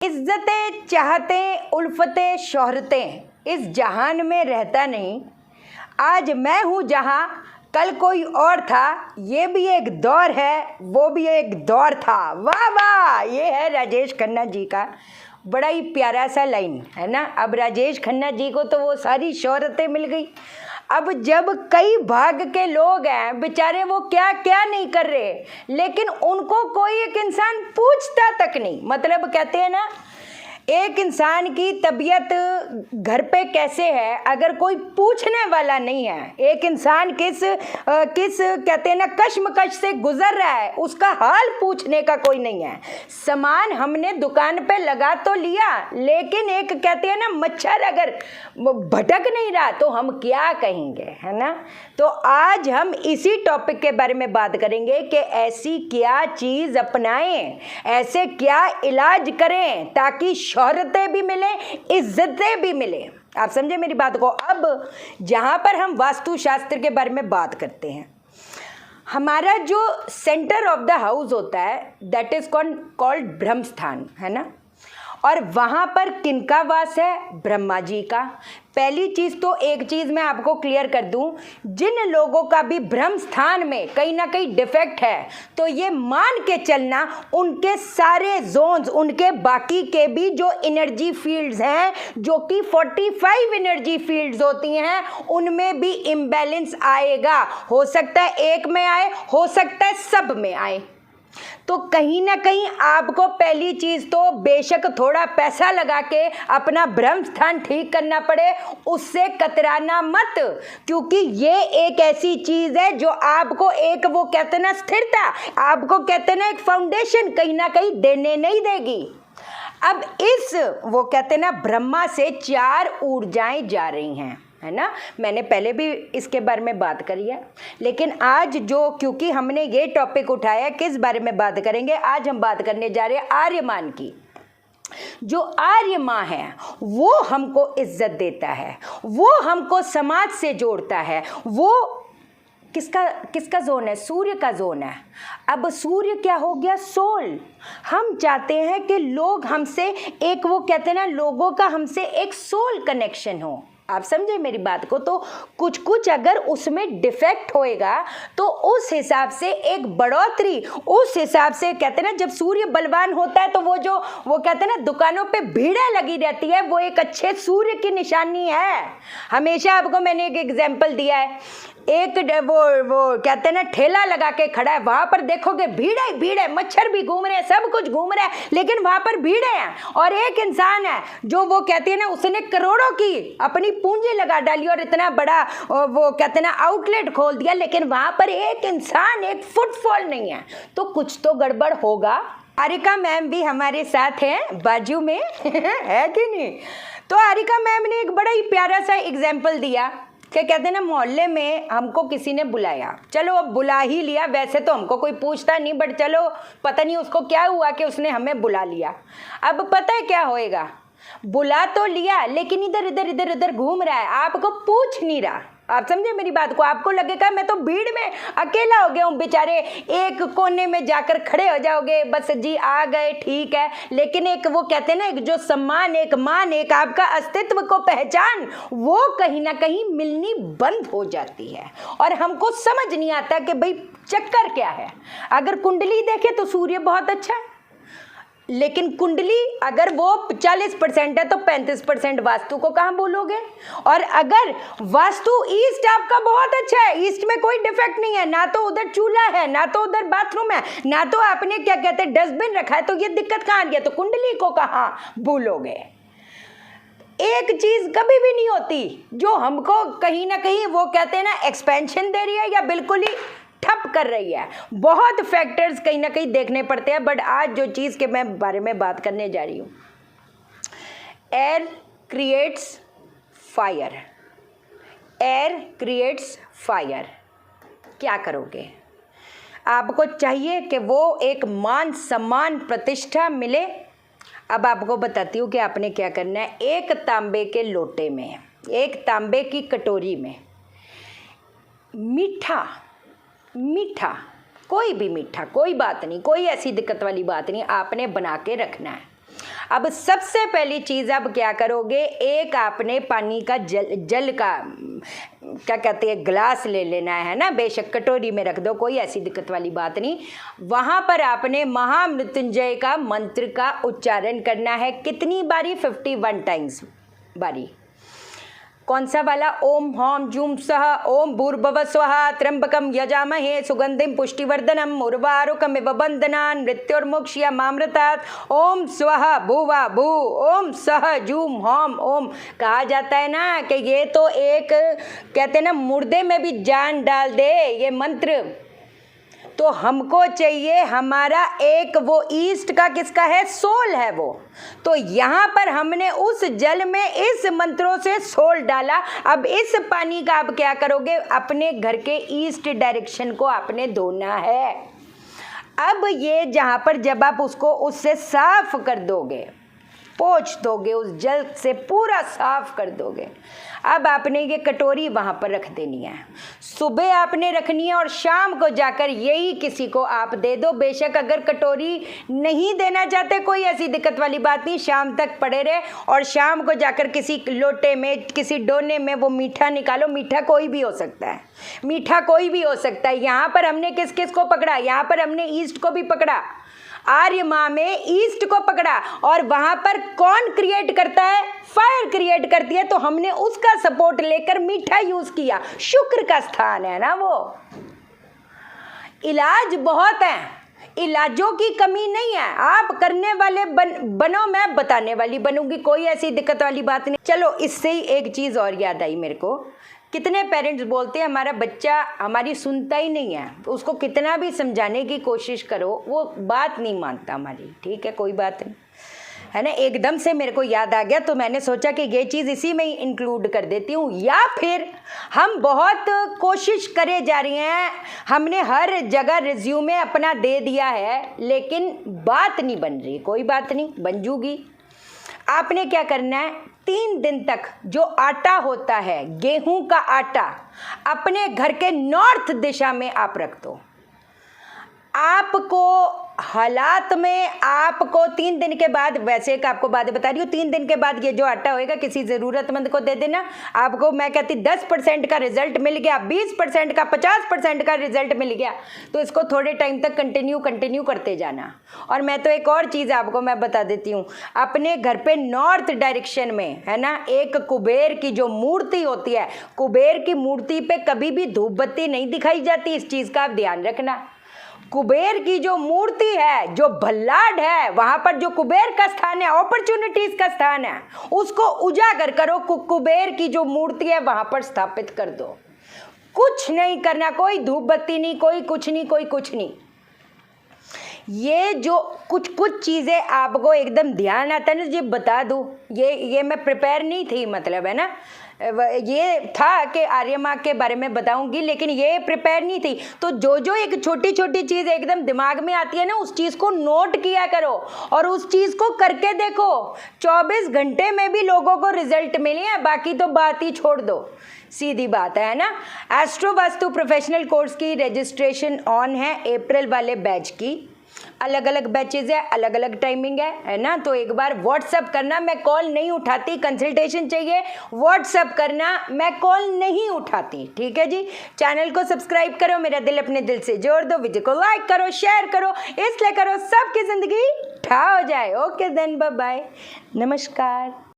इज्जतें चाहतें उल्फतें शोहरतें इस जहान में रहता नहीं। आज मैं हूँ जहाँ कल कोई और था, ये भी एक दौर है वो भी एक दौर था। वाह वाह, ये है राजेश खन्ना जी का बड़ा ही प्यारा सा लाइन है ना। अब राजेश खन्ना जी को तो वो सारी शोहरतें मिल गई। अब जब कई भाग के लोग हैं बेचारे, वो क्या क्या नहीं कर रहे, लेकिन उनको कोई एक इंसान पूछता तक नहीं। मतलब कहते हैं ना, एक इंसान की तबीयत घर पे कैसे है अगर कोई पूछने वाला नहीं है। एक इंसान किस कहते हैं ना कश्मकश से गुजर रहा है, उसका हाल पूछने का कोई नहीं है। सामान हमने दुकान पे लगा तो लिया, लेकिन एक कहते हैं ना मच्छर अगर भटक नहीं रहा तो हम क्या कहेंगे, है ना। तो आज हम इसी टॉपिक के बारे में बात करेंगे कि ऐसी क्या चीज़ अपनाएं, ऐसे क्या इलाज करें ताकि शोहरतें भी मिले, इज्जतें भी मिले। आप समझे मेरी बात को। अब जहाँ पर हम वास्तुशास्त्र के बारे में बात करते हैं, हमारा जो सेंटर ऑफ द हाउस होता है दैट इज कॉल्ड ब्रह्म स्थान, है ना। और वहाँ पर किनका वास है? ब्रह्मा जी का। पहली चीज़ तो एक चीज़ मैं आपको क्लियर कर दूं, जिन लोगों का भी ब्रह्म स्थान में कहीं ना कहीं डिफेक्ट है तो ये मान के चलना उनके सारे जोन्स, उनके बाकी के भी जो एनर्जी फील्ड्स हैं, जो कि 45 एनर्जी फील्ड्स होती हैं, उनमें भी इम्बैलेंस आएगा। हो सकता है एक में आए, हो सकता है सब में आए। तो कहीं ना कहीं आपको पहली चीज तो बेशक थोड़ा पैसा लगा के अपना ब्रह्म स्थान ठीक करना पड़े, उससे कतराना मत, क्योंकि ये एक ऐसी चीज है जो आपको एक वो कहते ना स्थिरता, आपको कहते ना एक फाउंडेशन कहीं ना कहीं देने नहीं देगी। अब इस वो कहते ना ब्रह्मा से 4 ऊर्जाएं जा रही हैं, है ना। मैंने पहले भी इसके बारे में बात करी है, लेकिन आज जो क्योंकि हमने ये टॉपिक उठाया, किस बारे में बात करेंगे, आज हम बात करने जा रहे हैं आर्यमान की। जो आर्य माँ है वो हमको इज्जत देता है, वो हमको समाज से जोड़ता है। वो किसका जोन है? सूर्य का जोन है। अब सूर्य क्या हो गया? सोल। हम चाहते हैं कि लोग हमसे एक वो कहते हैं ना, लोगों का हमसे एक सोल कनेक्शन हो। आप समझे मेरी बात को। तो कुछ अगर उसमें डिफेक्ट होएगा तो उस हिसाब से एक बढ़ोतरी, उस हिसाब से कहते हैं ना, जब सूर्य बलवान होता है तो वो कहते हैं ना दुकानों पे भीड़ लगी रहती है, वो एक अच्छे सूर्य की निशानी है। हमेशा आपको मैंने एक एग्जाम्पल दिया है, एक वो कहते हैं ना ठेला लगा के खड़ा है, वहां पर देखोगे भीड़ है, मच्छर भी घूम रहे हैं, सब कुछ घूम रहा है, लेकिन वहां पर भीड़ है। और एक इंसान है जो वो कहती है ना, उसने करोड़ों की अपनी पूंजी लगा डाली और इतना बड़ा वो कहते हैं ना आउटलेट खोल दिया, लेकिन वहां पर एक इंसान, एक फुटफॉल नहीं है। तो कुछ तो गड़बड़ होगा। आरिका मैम भी हमारे साथ हैं बाजू में है कि नहीं। तो आरिका मैम ने एक बड़ा ही प्यारा सा एग्जाम्पल दिया कि कहते हैं ना, मोहल्ले में हमको किसी ने बुलाया, चलो अब बुला ही लिया, वैसे तो हमको कोई पूछता नहीं, बट चलो पता नहीं उसको क्या हुआ कि उसने हमें बुला लिया। अब पता है क्या होएगा? बुला तो लिया, लेकिन इधर घूम रहा है, आपको पूछ नहीं रहा। आप समझे मेरी बात को। आपको लगेगा मैं तो भीड़ में अकेला हो गया हूँ, बेचारे एक कोने में जाकर खड़े हो जाओगे, बस जी आ गए, ठीक है। लेकिन एक वो कहते हैं ना, एक जो सम्मान, एक मान, एक आपका अस्तित्व को पहचान, वो कहीं ना कहीं मिलनी बंद हो जाती है। और हमको समझ नहीं आता कि भाई चक्कर क्या है। अगर कुंडली देखे तो सूर्य बहुत अच्छा है, लेकिन कुंडली अगर वो 40% है तो 35% वास्तु को कहाँ बोलोगे। और अगर वास्तु ईस्ट आपका बहुत अच्छा है, ईस्ट में कोई डिफेक्ट नहीं है, ना तो उधर चूल्हा है, ना तो उधर बाथरूम है, ना तो आपने क्या कहते हैं डस्टबिन रखा है, तो ये दिक्कत कहाँ आ गया? तो कुंडली को कहाँ भूलोगे। एक चीज कभी भी नहीं होती जो हमको कहीं ना कहीं वो कहते हैं ना एक्सपेंशन दे रही है या बिल्कुल ही ठप कर रही है। बहुत फैक्टर्स कहीं ना कहीं देखने पड़ते हैं। बट आज जो चीज़ के मैं बारे में बात करने जा रही हूँ, air creates fire. Air creates fire. क्या करोगे? आपको चाहिए कि वो एक मान सम्मान प्रतिष्ठा मिले। अब आपको बताती हूँ कि आपने क्या करना है। एक तांबे के लोटे में, एक तांबे की कटोरी में मीठा कोई भी मीठा, कोई बात नहीं, कोई ऐसी दिक्कत वाली बात नहीं, आपने बना के रखना है। अब सबसे पहली चीज़ अब क्या करोगे, एक आपने पानी का जल का क्या कहते हैं गिलास ले लेना है ना, बेशक कटोरी में रख दो, कोई ऐसी दिक्कत वाली बात नहीं। वहाँ पर आपने महामृत्युंजय का मंत्र का उच्चारण करना है। कितनी बारी? 51 टाइम्स बारी। कौन सा वाला? ओम हौम जूम सह ओम भूर्भुवः स्वः त्र्यंबकं यजामहे सुगंधिं पुष्टिवर्धनम् उर्वारुकमिव बन्धनान् मृत्युर्मुक्षीयमामृतात् ओम स्वः भुवा भू ओम सह जूम हौम ओम। कहा जाता है ना कि ये तो एक कहते हैं ना मुर्दे में भी जान डाल दे ये मंत्र। तो हमको चाहिए हमारा एक वो ईस्ट का किसका है? सोल है वो। तो यहाँ पर हमने उस जल में इस मंत्रों से सोल डाला। अब इस पानी का आप क्या करोगे, अपने घर के ईस्ट डायरेक्शन को आपने धोना है। अब ये जहाँ पर जब आप उसको उससे साफ कर दोगे, पोंछ दोगे, उस जल से पूरा साफ कर दोगे, अब आपने ये कटोरी वहाँ पर रख देनी है। सुबह आपने रखनी है और शाम को जाकर यही किसी को आप दे दो। बेशक अगर कटोरी नहीं देना चाहते कोई ऐसी दिक्कत वाली बात नहीं, शाम तक पड़े रहे और शाम को जाकर किसी लोटे में किसी डोने में वो मीठा निकालो। मीठा कोई भी हो सकता है, मीठा कोई भी हो सकता है। यहाँ पर हमने किस किस को पकड़ा? यहाँ पर हमने ईस्ट को भी पकड़ा, आर्य माँ में ईस्ट को पकड़ा। और वहां पर कौन क्रिएट करता है? फायर क्रिएट करती है। तो हमने उसका सपोर्ट लेकर मीठा यूज किया। शुक्र का स्थान है ना वो। इलाज बहुत है, इलाजों की कमी नहीं है। आप करने वाले बनो, मैं बताने वाली बनूंगी, कोई ऐसी दिक्कत वाली बात नहीं। चलो इससे ही एक चीज और याद आई मेरे को। कितने पेरेंट्स बोलते हैं हमारा बच्चा हमारी सुनता ही नहीं है, उसको कितना भी समझाने की कोशिश करो वो बात नहीं मानता हमारी। ठीक है, कोई बात नहीं, है ना। एकदम से मेरे को याद आ गया तो मैंने सोचा कि ये चीज़ इसी में ही इंक्लूड कर देती हूँ। या फिर हम बहुत कोशिश करे जा रही हैं, हमने हर जगह रिज्यूमे अपना दे दिया है लेकिन बात नहीं बन रही। कोई बात नहीं, बन जूगी। आपने क्या करना है, 3 दिन तक जो आटा होता है गेहूं का आटा अपने घर के नॉर्थ दिशा में आप रख दो। आपको हालात में आपको 3 दिन के बाद, वैसे एक आपको बात बता रही हूँ, 3 दिन के बाद ये जो आटा होएगा किसी ज़रूरतमंद को दे देना। आपको मैं कहती 10% का रिजल्ट मिल गया, 20% का, 50% का रिजल्ट मिल गया, तो इसको थोड़े टाइम तक कंटिन्यू करते जाना। और मैं तो एक और चीज़ आपको मैं बता देती हूँ, अपने घर पे नॉर्थ डायरेक्शन में, है ना, एक कुबेर की जो मूर्ति होती है, कुबेर की मूर्ति पे कभी भी धूप बत्ती नहीं दिखाई जाती। इस चीज़ का आप ध्यान रखना। कुबेर की जो मूर्ति है, जो भल्लाड है, वहां पर जो कुबेर का स्थान है, अपॉर्चुनिटीज का स्थान है, उसको उजागर करो। कुबेर की जो मूर्ति है वहां पर स्थापित कर दो। कुछ नहीं करना, कोई धूप बत्ती नहीं, कोई कुछ नहीं, कोई कुछ नहीं। ये जो कुछ चीज़ें आपको एकदम ध्यान आता है ना, ये बता दूँ, ये मैं प्रिपेयर नहीं थी, मतलब है ना, ये था कि आर्य माँ के बारे में बताऊंगी, लेकिन ये प्रिपेयर नहीं थी। तो जो एक छोटी छोटी चीज़ एकदम दिमाग में आती है ना, उस चीज़ को नोट किया करो और उस चीज़ को करके देखो। 24 घंटे में भी लोगों को रिजल्ट मिले हैं, बाकी तो बात ही छोड़ दो, सीधी बात है ना। एस्ट्रो वास्तु प्रोफेशनल कोर्स की रजिस्ट्रेशन ऑन है, अप्रैल वाले बैच की। अलग अलग बैचेज है, अलग अलग टाइमिंग है ना। तो एक बार व्हाट्सअप करना, मैं कॉल नहीं उठाती, कंसल्टेशन चाहिए व्हाट्सअप करना, मैं कॉल नहीं उठाती। ठीक है जी। चैनल को सब्सक्राइब करो, मेरा दिल अपने दिल से जोड़ दो, वीडियो को लाइक करो, शेयर करो, इसलिए करो सबकी जिंदगी ठा हो जाए। ओके देन, बाय बाय, नमस्कार।